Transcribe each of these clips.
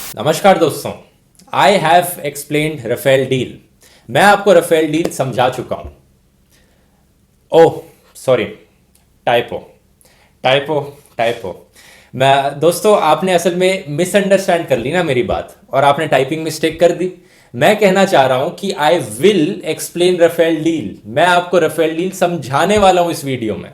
नमस्कार दोस्तों। I have explained Rafale deal. मैं आपको राफेल डील समझा चुका हूं। Oh sorry, typo typo typo. मैं दोस्तों, आपने असल में मिसअंडरस्टैंड कर ली ना मेरी बात, और आपने टाइपिंग मिस्टेक कर दी। मैं कहना चाह रहा हूं कि I will explain Rafale deal. मैं आपको राफेल डील समझाने वाला हूं इस वीडियो में।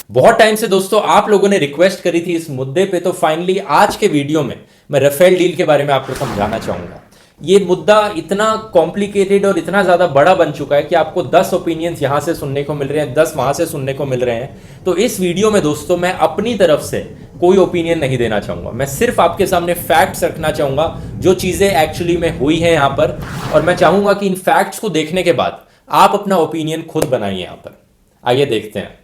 बहुत टाइम से दोस्तों आप लोगों ने रिक्वेस्ट करी थी इस मुद्दे पे, तो फाइनली आज के वीडियो में मैं राफेल डील के बारे में आपको समझाना चाहूंगा। ये मुद्दा इतना कॉम्प्लिकेटेड और इतना ज़्यादा बड़ा बन चुका है कि आपको 10 ओपिनियंस यहाँ से सुनने को मिल रहे हैं, 10 वहाँ से सुनने को मिल रहे हैं। तो इस वीडियो में दोस्तों मैं अपनी तरफ से कोई ओपिनियन नहीं देना चाहूँगा। मैं सिर्फ आपके सामने फैक्ट्स रखना चाहूँगा, जो चीज़ें एक्चुअली में हुई हैं यहाँ पर। और मैं चाहूँगा कि इन फैक्ट्स को देखने के बाद आप अपना ओपिनियन खुद बनाइए यहाँ पर। आइए देखते हैं।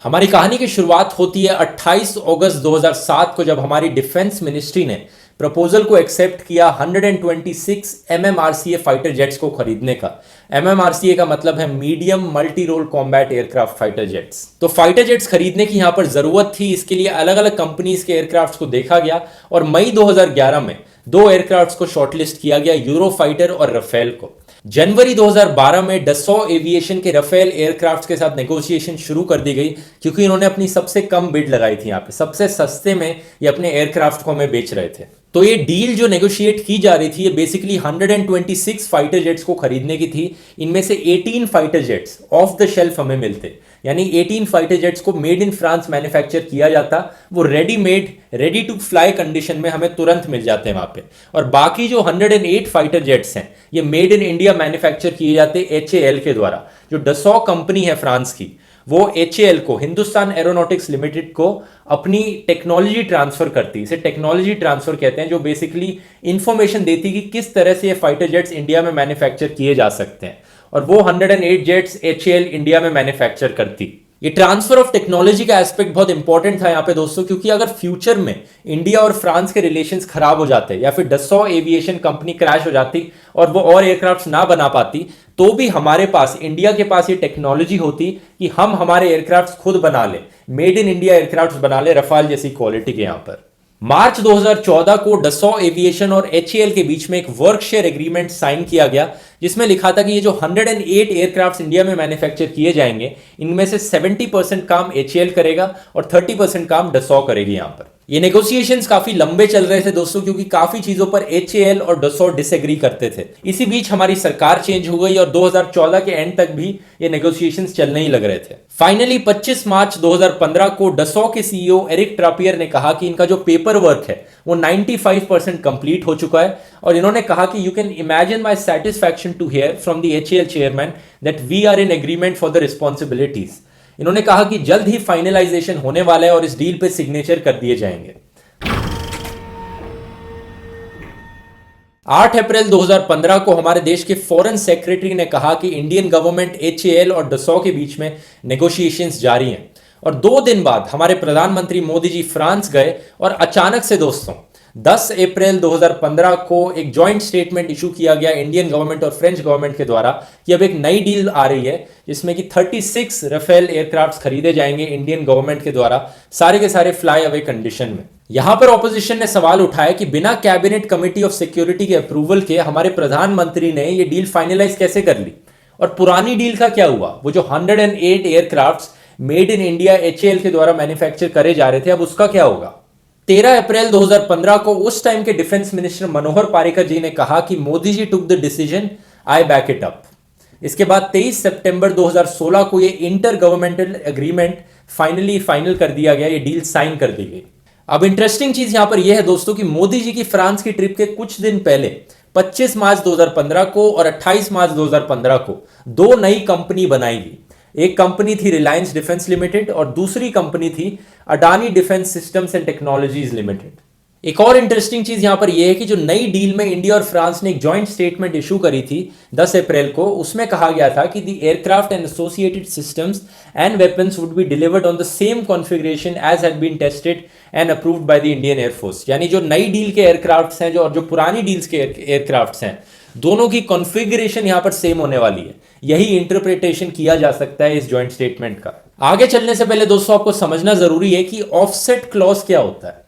हमारी कहानी की शुरुआत होती है 28 अगस्त 2007 को, जब हमारी डिफेंस मिनिस्ट्री ने प्रपोजल को एक्सेप्ट किया 126 MMRCA फाइटर जेट्स को खरीदने का। MMRCA का मतलब है medium multi role combat aircraft fighter jets. तो फाइटर जेट्स खरीदने की यहां पर जरूरत थी। इसके लिए अलग अलग कंपनीज के एयरक्राफ्ट को देखा गया और मई 2011 में दो एयरक्राफ्ट को शॉर्टलिस्ट किया गया, यूरो फाइटर और राफेल को। जनवरी 2012 में डसॉ एविएशन के राफेल एयरक्राफ्ट के साथ नेगोशिएशन शुरू कर दी गई, क्योंकि इन्होंने अपनी सबसे कम बिड लगाई थी। यहाँ पे सबसे सस्ते में ये अपने एयरक्राफ्ट को हमें बेच रहे थे। तो ये डील जो नेगोशिएट की जा रही थी, ये बेसिकली 126 फाइटर जेट्स को खरीदने की थी। इनमें से 18 fighter jets off the shelf हमें मिलते, यानी 18 फाइटर जेट्स को मेड इन फ्रांस मैन्युफैक्चर किया जाता। वो readymade, ready to fly condition में हमें तुरंत मिल जाते हैं वहां पे। और बाकी जो 108 फाइटर जेट्स हैं, ये मेड इन इंडिया मैन्युफैक्चर किए जाते HAL के द्वारा। जो डसॉ कंपनी है फ्रांस की, वो HAL को, हिंदुस्तान एरोनॉटिक्स लिमिटेड को, अपनी टेक्नोलॉजी ट्रांसफर करती। इसे टेक्नोलॉजी ट्रांसफर कहते हैं, जो बेसिकली इंफॉर्मेशन देती कि किस तरह से ये फाइटर जेट्स इंडिया में मैन्युफैक्चर किए जा सकते हैं। और वो 108 जेट्स HAL इंडिया में मैन्युफैक्चर करती। ये ट्रांसफर ऑफ टेक्नोलॉजी का एस्पेक्ट बहुत इंपॉर्टेंट था यहाँ पे दोस्तों, क्योंकि अगर फ्यूचर में इंडिया और फ्रांस के रिलेशंस खराब हो जाते, या फिर डसॉ एविएशन कंपनी क्रैश हो जाती और वो और एयरक्राफ्ट ना बना पाती, तो भी हमारे पास, इंडिया के पास ये टेक्नोलॉजी होती कि हम हमारे एयरक्राफ्ट खुद बना ले, मेड इन इंडिया एयरक्राफ्ट बना ले, रफाल जैसी क्वालिटी के। यहाँ पर मार्च 2014 को डसॉ एविएशन और HAL के बीच में एक वर्क शेयर एग्रीमेंट साइन किया गया, जिसमें लिखा था कि ये जो 108 एयरक्राफ्ट इंडिया में मैन्युफैक्चर किए जाएंगे, इनमें से 70% काम HAL करेगा और 30% काम डसॉ करेगी। यहाँ पर ये नेगोशिएशंस काफी लंबे चल रहे थे दोस्तों, क्योंकि काफी चीजों पर HAL और डसॉ डिसएग्री करते थे। इसी बीच हमारी सरकार चेंज हो गई और 2014 के एंड तक भी ये नेगोशिएशंस चलने ही लग रहे थे। फाइनली 25 मार्च 2015 को डसॉ के CEO एरिक ट्रापियर ने कहा कि इनका जो पेपर वर्क है वो 95% कंप्लीट हो चुका है। और इन्होंने कहा कि you can imagine my satisfaction to hear from the HAL chairman that we are in agreement for the responsibilities. इन्होंने कहा कि जल्द ही फाइनलाइजेशन होने वाला है और इस डील पे सिग्नेचर कर दिए जाएंगे। 8 अप्रैल 2015 को हमारे देश के फॉरेन सेक्रेटरी ने कहा कि इंडियन गवर्नमेंट, HAL और डसॉ के बीच में नेगोशिएशंस जारी हैं। और 2 दिन बाद हमारे प्रधानमंत्री मोदी जी फ्रांस गए और अचानक से दोस्तों 10 अप्रैल 2015 को एक जॉइंट स्टेटमेंट इशू किया गया इंडियन गवर्नमेंट और फ्रेंच गवर्नमेंट के द्वारा कि अब एक नई डील आ रही है, जिसमें कि 36 राफेल एयरक्राफ्ट खरीदे जाएंगे इंडियन गवर्नमेंट के द्वारा, सारे के सारे फ्लाई अवे कंडीशन में। यहां पर ऑपोजिशन ने सवाल उठाया कि बिना कैबिनेट कमेटी ऑफ सिक्योरिटी के अप्रूवल के हमारे प्रधानमंत्री ने ये डील फाइनलाइज कैसे कर ली, और पुरानी डील का क्या हुआ। वो जो 108 aircraft made in India HAL के द्वारा मैन्युफैक्चर करे जा रहे थे, अब उसका क्या होगा। 13 अप्रैल 2015 को उस टाइम के डिफेंस मिनिस्टर मनोहर पारिकर जी ने कहा कि Modi ji took the decision, I back it up. इसके बाद 23 सितंबर 2016 को ये इंटर गवर्नमेंटल एग्रीमेंट फाइनल कर दिया गया, ये डील साइन कर दी गई। अब इंटरेस्टिंग चीज यहां पर यह है दोस्तों कि मोदी जी की फ्रांस की ट्रिप के कुछ दिन पहले 25 मार्च 2015 को और 28 मार्च 2015 को 2 नई कंपनी बनाई गई। एक कंपनी थी रिलायंस डिफेंस लिमिटेड और दूसरी कंपनी थी Adani defence systems and technologies limited. एक और इंटरेस्टिंग चीज यहां पर यह है कि जो नई डील में इंडिया और फ्रांस ने एक जॉइंट स्टेटमेंट इशू करी थी 10 अप्रैल को, उसमें कहा गया था कि the aircraft and associated systems and weapons would be delivered on the same configuration as had been tested and approved by the Indian air force. यानी जो नई डील के एयरक्राफ्ट्स हैं, जो पुरानी डील्स के एयरक्राफ्ट्स हैं, दोनों की कॉन्फ़िगरेशन यहां पर सेम होने वाली है। यही इंटरप्रिटेशन किया जा सकता है इस जॉइंट स्टेटमेंट का। आगे चलने से पहले दोस्तों आपको समझना जरूरी है कि ऑफसेट क्लॉज क्या होता है।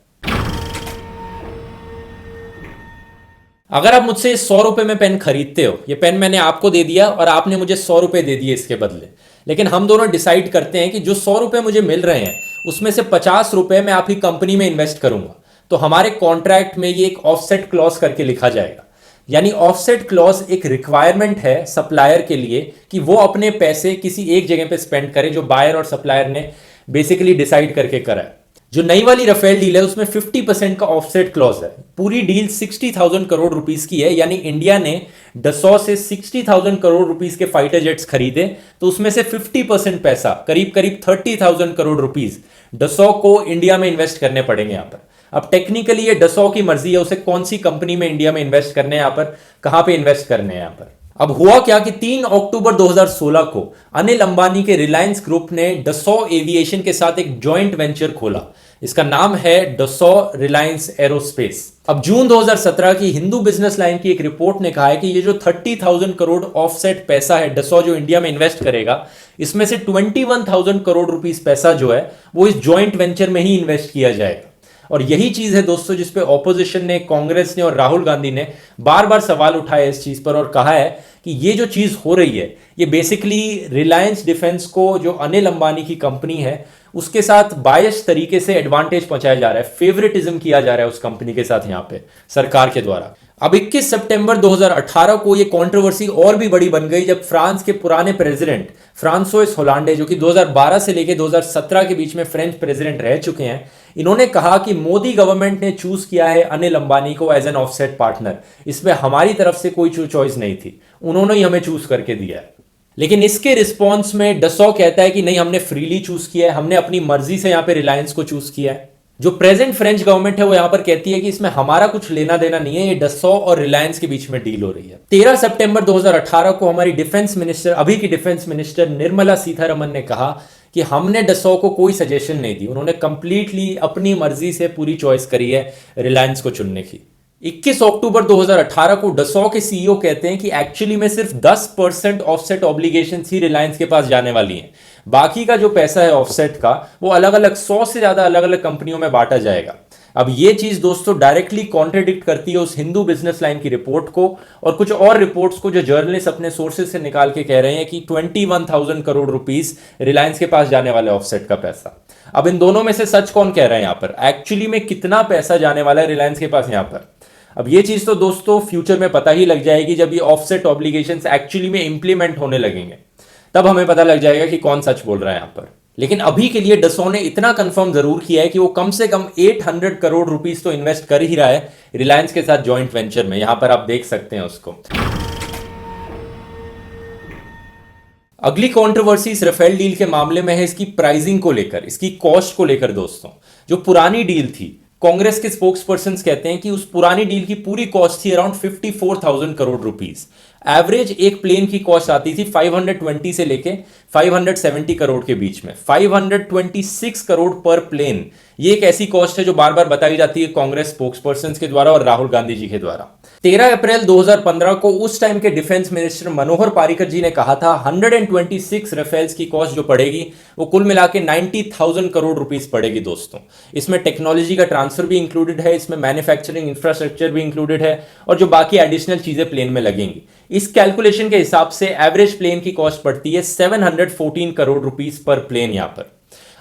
अगर आप मुझसे 100 रुपए में पेन खरीदते हो, ये पेन मैंने आपको दे दिया और आपने मुझे 100 रुपए दे दिए इसके बदले, लेकिन हम दोनों डिसाइड करते हैं कि जो 100 रुपए मुझे मिल रहे हैं उसमें से 50 रुपए मैं आपकी कंपनी में इन्वेस्ट करूंगा, तो हमारे कॉन्ट्रैक्ट में ये एक ऑफसेट क्लॉज करके लिखा जाएगा। यानी ऑफसेट क्लॉज एक रिक्वायरमेंट है सप्लायर के लिए कि वो अपने पैसे किसी एक जगह पे स्पेंड करे जो बायर और सप्लायर ने बेसिकली डिसाइड करके करा है। जो नई वाली राफेल डील है उसमें 50% का ऑफसेट क्लॉज है। पूरी डील 60,000 करोड़ रुपीस की है, यानी इंडिया ने डसॉ से 60,000 करोड़ रुपीस के फाइटर जेट्स खरीदे, तो उसमें से 50% पैसा करीब करीब 30,000 करोड़ रुपीस डसॉ को इंडिया में इन्वेस्ट करने पड़ेंगे यहां पर। अब टेक्निकली ये डसॉ की मर्जी है उसे कौन सी कंपनी में इंडिया में इन्वेस्ट करने हैं, यहां पर कहां पे इन्वेस्ट करने हैं यहां पर। अब हुआ क्या कि 3 अक्टूबर 2016 को अनिल अंबानी के रिलायंस ग्रुप ने डसॉ एविएशन के साथ एक जॉइंट वेंचर खोला। इसका नाम है डसॉ रिलायंस एरोस्पेस। अब जून 2017 की हिंदू बिजनेस लाइन की एक रिपोर्ट ने कहा है कि ये जो 30,000 करोड़ ऑफसेट पैसा है डसॉ जो इंडिया में इन्वेस्ट करेगा, इसमें से 21,000 करोड़ रुपीस पैसा जो है वो इस जॉइंट वेंचर में ही इन्वेस्ट किया जाएगा। और यही चीज है दोस्तों जिसपे ऑपोजिशन ने, कांग्रेस ने और राहुल गांधी ने बार बार सवाल उठाए इस चीज पर और कहा है कि ये जो चीज हो रही है ये बेसिकली रिलायंस डिफेंस को, जो अनिल अंबानी की कंपनी है, उसके साथ बायस तरीके से एडवांटेज पहुंचाया जा रहा है, फेवरेटिज्म किया जा रहा है उस कंपनी के साथ यहां पे सरकार के द्वारा। अब 21 सितंबर 2018 को ये कंट्रोवर्सी और भी बड़ी बन गई जब फ्रांस के पुराने प्रेसिडेंट फ्रांसोइस होलांडे, जो कि 2012 से लेकर 2017 के बीच में फ्रेंच प्रेसिडेंट रह चुके हैं, इन्होंने कहा कि मोदी गवर्नमेंट ने चूज किया है अनिल अंबानी को एज एन ऑफसेट पार्टनर, इसमें हमारी तरफ से कोई चॉइस नहीं थी, उन्होंने ही हमें चूज करके दिया है। लेकिन इसके रिस्पॉन्स में डसॉ कहता है कि नहीं, हमने फ्रीली चूज किया है, हमने अपनी मर्जी से यहां पे रिलायंस को चूज किया है। जो प्रेजेंट फ्रेंच गवर्नमेंट है वो यहां पर कहती है कि इसमें हमारा कुछ लेना देना नहीं है, ये डसॉ और रिलायंस के बीच में डील हो रही है। 13 सितंबर 2018 को हमारी डिफेंस मिनिस्टर, अभी की डिफेंस मिनिस्टर निर्मला सीतारमन ने कहा कि हमने डसॉ को कोई सजेशन नहीं दी, उन्होंने कंप्लीटली अपनी मर्जी से पूरी चॉइस करी है रिलायंस को चुनने की। 21 अक्टूबर 2018 को डसॉ के सीईओ कहते हैं कि एक्चुअली में सिर्फ 10% ऑफसेट ऑब्लिगेशन ही रिलायंस के पास जाने वाली हैं, बाकी का जो पैसा है ऑफसेट का वो अलग अलग 100 से ज्यादा अलग अलग कंपनियों में बांटा जाएगा। अब ये चीज दोस्तों डायरेक्टली कॉन्ट्रडिक्ट करती है उस हिंदू बिजनेस लाइन की रिपोर्ट को और कुछ और रिपोर्ट्स को जो जर्नलिस्ट अपने सोर्सेज से निकाल के कह रहे हैं कि 21,000 करोड़ रुपीस रिलायंस के पास जाने वाले ऑफसेट का पैसा। अब इन दोनों में से सच कौन कह रहे हैं यहां पर, एक्चुअली में कितना पैसा जाने वाला है रिलायंस के पास यहां पर। अब ये चीज तो दोस्तों फ्यूचर में पता ही लग जाएगी जब ये ऑफसेट ऑब्लिगेशंस एक्चुअली में इंप्लीमेंट होने लगेंगे, तब हमें पता लग जाएगा कि कौन सच बोल रहा है यहां पर। लेकिन अभी के लिए डसॉ ने इतना कंफर्म जरूर किया है कि वो कम से कम 800 करोड़ रुपीस तो इन्वेस्ट कर ही रहा है रिलायंस के साथ जॉइंट वेंचर में। यहां पर आप देख सकते हैं उसको। अगली कंट्रोवर्सी इस राफेल डील के मामले में है इसकी प्राइसिंग को लेकर, इसकी कॉस्ट को लेकर। दोस्तों जो पुरानी डील थी, कांग्रेस के स्पोक्स पर्सन कहते हैं कि उस पुरानी डील की पूरी कॉस्ट थी अराउंड 54,000 करोड़ रुपीस। एवरेज एक प्लेन की कॉस्ट आती थी 520 से लेके 570 करोड़ के बीच में। 526 करोड़ पर प्लेन, ये एक ऐसी कॉस्ट है जो बार बार बताई जाती है कांग्रेस स्पोक्स पर्सन के द्वारा और राहुल गांधी जी के द्वारा। 13 अप्रैल 2015 को उस टाइम के डिफेंस मिनिस्टर मनोहर पारिकर जी ने कहा था 126 राफेल्स की कॉस्ट जो पड़ेगी वो कुल मिला के 90,000 करोड़ रुपीस पड़ेगी। दोस्तों इसमें टेक्नोलॉजी का ट्रांसफर भी इंक्लूडेड है, इसमें मैन्युफैक्चरिंग इंफ्रास्ट्रक्चर भी इंक्लूडेड है और जो बाकी एडिशनल चीजें प्लेन में लगेंगी। इस कैलकुलेशन के हिसाब से एवरेज प्लेन की कॉस्ट पड़ती है 714 करोड़ रुपीस पर प्लेन यहां पर।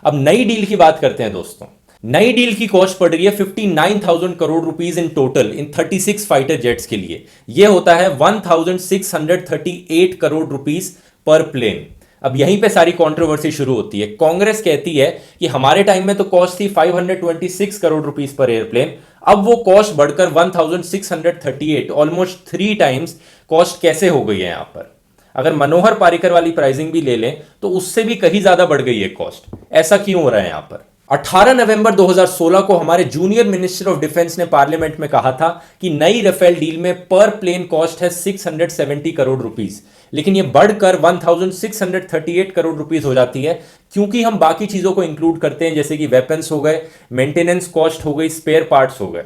अब नई डील की बात करते हैं दोस्तों। नई डील की कॉस्ट पड़ रही है 59,000 crore rupees in total in 36 fighter jets के लिए। यह होता है 1,638 करोड़ रुपीस पर प्लेन। अब यहीं पे सारी कंट्रोवर्सी शुरू होती है। कांग्रेस कहती है कि हमारे टाइम में तो कॉस्ट थी 526 करोड़ रुपीस पर एयरप्लेन, अब वो कॉस्ट बढ़कर 1,638, ऑलमोस्ट 3 टाइम्स कॉस्ट कैसे हो गई है यहां पर। अगर मनोहर पारिकर वाली प्राइसिंग भी ले लें तो उससे भी कहीं ज्यादा बढ़ गई है कॉस्ट। ऐसा क्यों हो रहा है यहां पर। 18 नवंबर 2016 को हमारे जूनियर मिनिस्टर ऑफ डिफेंस ने पार्लियामेंट में कहा था कि नई राफेल डील में पर प्लेन कॉस्ट है 670 करोड़ रुपीस, लेकिन यह बढ़कर 1,638 करोड़ रुपीस हो जाती है क्योंकि हम बाकी चीजों को इंक्लूड करते हैं, जैसे कि वेपन्स हो गए, मेंटेनेंस कॉस्ट हो गई, स्पेयर पार्ट्स हो गए।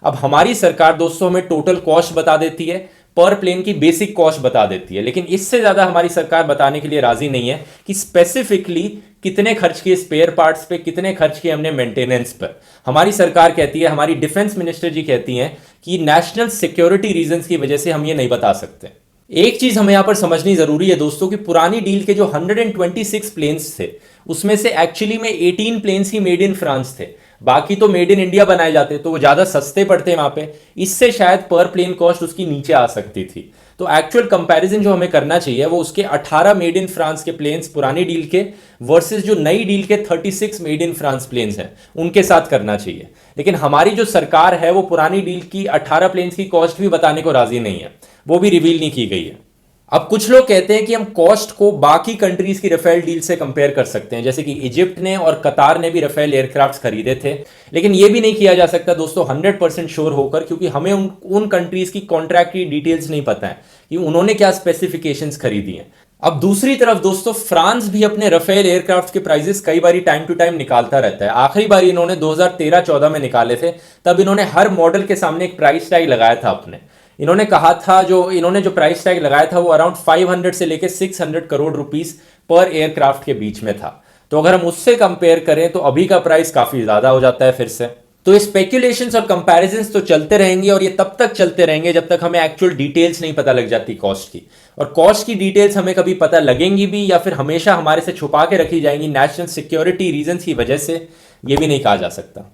अब हमारी सरकार दोस्तों हमें टोटल कॉस्ट बता देती है, पर प्लेन की बेसिक कॉस्ट बता देती है, लेकिन इससे ज्यादा हमारी सरकार बताने के लिए राजी नहीं है कि स्पेसिफिकली कितने खर्च किए स्पेयर पार्ट्स पे, कितने खर्च किए हमने मेंटेनेंस पर। हमारी सरकार कहती है, हमारी डिफेंस मिनिस्टर जी कहती हैं कि नेशनल सिक्योरिटी रीजंस की वजह से हम ये नहीं बता सकते। एक चीज हमें यहां पर समझनी जरूरी है दोस्तों कि पुरानी डील के जो 126 प्लेन्स थे उसमें से एक्चुअली में 18 प्लेन्स ही मेड इन फ्रांस थे, बाकी तो मेड इन इंडिया बनाए जाते, तो वो ज्यादा सस्ते पड़ते वहां पे, इससे शायद पर प्लेन कॉस्ट उसकी नीचे आ सकती थी। तो एक्चुअल कंपैरिजन जो हमें करना चाहिए वो उसके 18 मेड इन फ्रांस के प्लेन्स पुरानी डील के वर्सेस जो नई डील के 36 मेड इन फ्रांस प्लेन्स हैं उनके साथ करना चाहिए। लेकिन हमारी जो सरकार है वो पुरानी डील की 18 प्लेन्स की कॉस्ट भी बताने को राजी नहीं है, वो भी रिवील नहीं की गई है। अब कुछ लोग कहते हैं कि हम कॉस्ट को बाकी कंट्रीज की रफेल डील से कंपेयर कर सकते हैं, जैसे कि इजिप्ट ने और कतार ने भी रफेल एयरक्राफ्ट खरीदे थे, लेकिन यह भी नहीं किया जा सकता दोस्तों 100% श्योर होकर, क्योंकि हमें उन कंट्रीज की कॉन्ट्रैक्ट की डिटेल्स नहीं पता है कि उन्होंने क्या स्पेसिफिकेशंस खरीदी हैं। अब दूसरी तरफ दोस्तों फ्रांस भी अपने रफेल एयरक्राफ्ट के प्राइसेस कई बारी टाइम टू टाइम निकालता रहता है। आखिरी बार इन्होंने 2013-14 में निकाले थे, तब इन्होंने हर मॉडल के सामने एक प्राइस टैग लगाया था अपने। इन्होंने कहा था, इन्होंने जो प्राइस टैग लगाया था वो अराउंड 500 से लेकर 600 करोड़ रुपीस पर एयरक्राफ्ट के बीच में था। तो अगर हम उससे कंपेयर करें तो अभी का प्राइस काफी ज्यादा हो जाता है फिर से। तो स्पेक्यूलेशंस और कंपैरिजंस तो चलते रहेंगे, और ये तब तक चलते रहेंगे जब तक हमें एक्चुअल डिटेल्स नहीं पता लग जाती कॉस्ट की। और कॉस्ट की डिटेल्स हमें कभी पता लगेंगी भी या फिर हमेशा हमारे से छुपा के रखी जाएंगी नेशनल सिक्योरिटी रीजंस की वजह से, ये भी नहीं कहा जा सकता।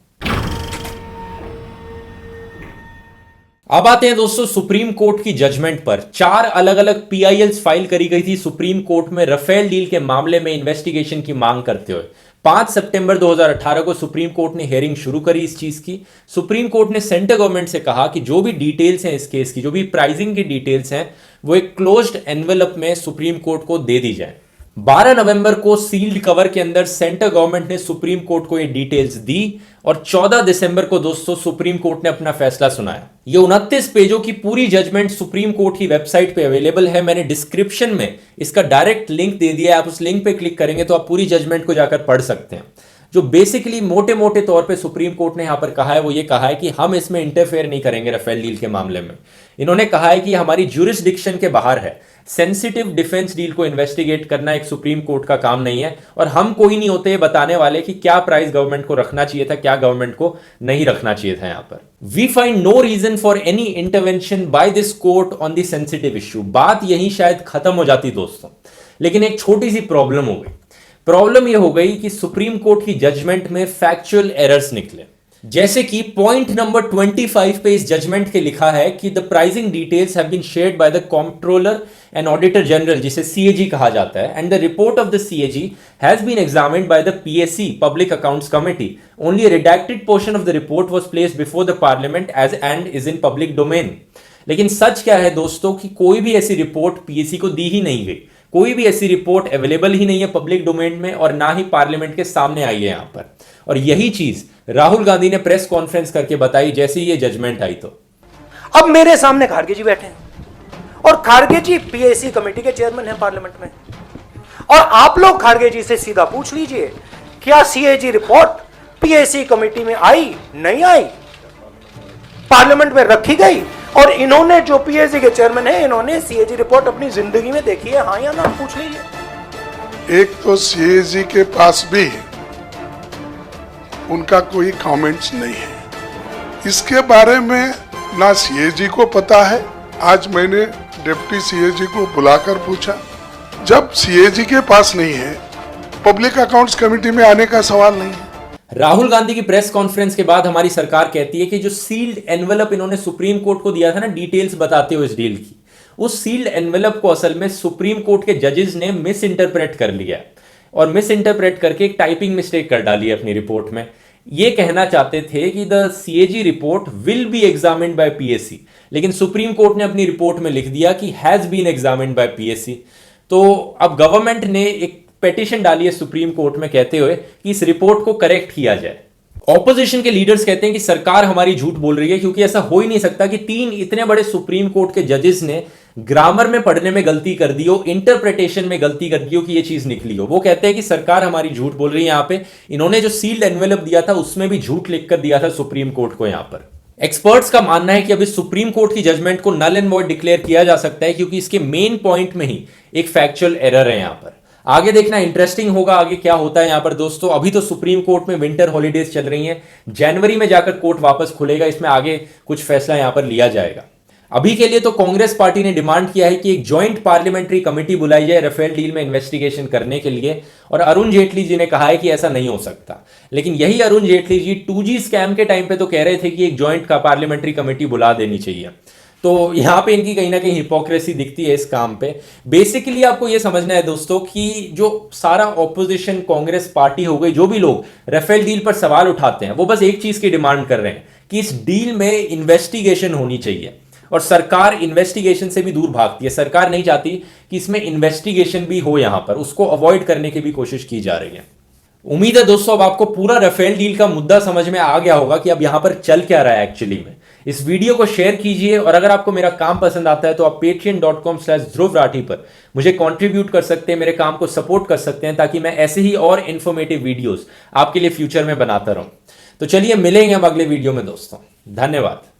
अब आते हैं दोस्तों सुप्रीम कोर्ट की जजमेंट पर। 4 अलग अलग पीआईएल्स फाइल करी गई थी सुप्रीम कोर्ट में रफेल डील के मामले में इन्वेस्टिगेशन की मांग करते हुए। 5 सितंबर 2018 को सुप्रीम कोर्ट ने हियरिंग शुरू करी इस चीज की। सुप्रीम कोर्ट ने सेंट्रल गवर्नमेंट से कहा कि जो भी डिटेल्स हैं इस केस की, जो भी प्राइसिंग की डिटेल्स हैं, वो एक क्लोज्ड एनवेलप में सुप्रीम कोर्ट को दे दी जाए। 12 नवंबर को सील्ड कवर के अंदर सेंट्रल गवर्नमेंट ने सुप्रीम कोर्ट को ये डिटेल्स दी, और 14 दिसंबर को दोस्तों सुप्रीम कोर्ट ने अपना फैसला सुनाया। ये 29 पेजों की पूरी जजमेंट सुप्रीम कोर्ट की वेबसाइट पे अवेलेबल है। मैंने डिस्क्रिप्शन में इसका डायरेक्ट लिंक दे दिया है, आप उस लिंक पे क्लिक करेंगे तो आप पूरी जजमेंट को जाकर पढ़ सकते हैं। जो बेसिकली मोटे मोटे तौर पे सुप्रीम कोर्ट ने यहां पर कहा है वो ये कहा है कि हम इसमें इंटरफेयर नहीं करेंगे रफेल डील के मामले में। इन्होंने कहा है कि हमारी ज्यूरिसडिक्शन के बाहर है, सेंसिटिव डिफेंस डील को इन्वेस्टिगेट करना एक सुप्रीम कोर्ट का काम नहीं है, और हम कोई नहीं होते बताने वाले कि क्या प्राइस गवर्नमेंट को रखना चाहिए था, क्या गवर्नमेंट को नहीं रखना चाहिए था। यहां पर we find no reason for any intervention by this court on the sensitive issue. बात यही शायद खत्म हो जाती दोस्तों, लेकिन एक छोटी सी प्रॉब्लम हो गई। प्रॉब्लम यह हो गई कि सुप्रीम कोर्ट की जजमेंट में फैक्चुअल एरर्स निकले, जैसे कि पॉइंट नंबर 25 पे इस जजमेंट के लिखा है कि the pricing details have been shared by the controller and auditor general, जिसे सीएजी कहा जाता है, and the report of the CAG has been examined by the PSC public accounts committee. Only a redacted portion of the report was placed before the parliament as and is in public domain। लेकिन सच क्या है दोस्तों कि कोई भी ऐसी report PSC को दी ही नहीं गई, कोई भी ऐसी रिपोर्ट अवेलेबल ही नहीं है पब्लिक डोमेन में, और ना ही पार्लियामेंट के सामने आई है यहां पर। और यही चीज राहुल गांधी ने प्रेस कॉन्फ्रेंस करके बताई जैसे ही ये जजमेंट आई। तो अब मेरे सामने खारगे जी बैठे हैं, और खारगे जी पीएससी कमेटी के चेयरमैन हैं पार्लियामेंट में, और आप लोग खारगे जी से सीधा पूछ लीजिए क्या सीएजी रिपोर्ट पीएससी कमेटी में आई, नहीं आई, पार्लियामेंट में रखी गई? और इन्होंने जो पीएससी के चेयरमैन है, इन्होंने सीएजी रिपोर्ट अपनी जिंदगी में देखी है, हाँ या ना? पूछ लीजिए। एक तो सीएजी के पास भी उनका कोई कमेंट्स नहीं है इसके बारे में, ना सीएजी को पता है। आज मैंने डिप्टी सीएजी को बुलाकर पूछा, जब सीएजी के पास नहीं है, पब्लिक अकाउंट्स कमेटी में आने का सवाल नहीं है। राहुल गांधी की प्रेस कॉन्फ्रेंस के बाद हमारी सरकार कहती है कि जो सील्ड एनवेलप इन्होंने सुप्रीम कोर्ट को दिया था ना डिटेल्स बताते हुए इस डील की, उस सील्ड एनवेलप को असल में सुप्रीम कोर्ट के जजेस ने मिस इंटरप्रेट कर लिया, और मिस इंटरप्रेट करके एक टाइपिंग मिस्टेक कर डाली है अपनी रिपोर्ट में। ये कहना चाहते थे कि the CAG report will be examined by PSC, लेकिन सुप्रीम कोर्ट ने अपनी रिपोर्ट में लिख दिया कि has been examined by PSC. तो अब गवर्नमेंट ने एक पेटिशन डाली है सुप्रीम कोर्ट में कहते हुए कि इस रिपोर्ट को करेक्ट किया जाए। ऑपोजिशन के लीडर्स कहते हैं कि सरकार हमारी झूठ बोल रही है, क्योंकि ऐसा हो ही नहीं सकता कि 3 इतने बड़े सुप्रीम कोर्ट के जजेस ने ग्रामर में पढ़ने में गलती कर दी हो, इंटरप्रिटेशन में गलती कर दी हो कि ये चीज निकली हो। वो कहते हैं कि सरकार हमारी झूठ बोल रही है। यहां पे इन्होंने जो सील्ड एनवेलप दिया था उसमें भी झूठ लिखकर दिया था सुप्रीम कोर्ट को यहां पर। एक्सपर्ट्स का मानना है कि अभी सुप्रीम कोर्ट की जजमेंट को नल एंड वॉइड डिक्लेयर किया जा सकता है क्योंकि इसके मेन पॉइंट में ही एक फैक्चुअल एरर है यहां पर। आगे देखना इंटरेस्टिंग होगा, आगे क्या होता है यहां पर दोस्तों। अभी तो सुप्रीम कोर्ट में विंटर हॉलीडेज चल रही हैं, जनवरी में जाकर कोर्ट वापस खुलेगा, इसमें आगे कुछ फैसला यहां पर लिया जाएगा। अभी के लिए तो कांग्रेस पार्टी ने डिमांड किया है कि एक जॉइंट पार्लियामेंट्री कमेटी बुलाई जाए राफेल डील में इन्वेस्टिगेशन करने के लिए, और अरुण जेटली जी ने कहा है कि ऐसा नहीं हो सकता। लेकिन यही अरुण जेटली जी 2G स्कैम के टाइम पे तो कह रहे थे कि एक जॉइंट पार्लियामेंट्री कमेटी बुला देनी चाहिए। तो यहां पे इनकी कहीं ना कहीं हिपोक्रेसी दिखती है इस काम पे। बेसिकली आपको यह समझना है दोस्तों कि जो सारा ऑपोजिशन, कांग्रेस पार्टी हो गई, जो भी लोग राफेल डील पर सवाल उठाते हैं, वो बस एक चीज की डिमांड कर रहे हैं कि इस डील में इन्वेस्टिगेशन होनी चाहिए। और सरकार इन्वेस्टिगेशन से भी दूर भागती है, सरकार नहीं चाहती कि इसमें इन्वेस्टिगेशन भी हो, यहां पर उसको अवॉइड करने की भी कोशिश की जा रही है। उम्मीद है दोस्तों अब आपको पूरा राफेल डील का मुद्दा समझ में आ गया होगा कि अब यहां पर चल क्या रहा है एक्चुअली में। इस वीडियो को शेयर कीजिए, और अगर आपको मेरा काम पसंद आता है तो आप patreon.com/ध्रुव राठी पर मुझे कंट्रीब्यूट कर सकते हैं, मेरे काम को सपोर्ट कर सकते हैं, ताकि मैं ऐसे ही और इंफॉर्मेटिव वीडियोस आपके लिए फ्यूचर में बनाता रहूं। तो चलिए मिलेंगे हम अगले वीडियो में दोस्तों, धन्यवाद।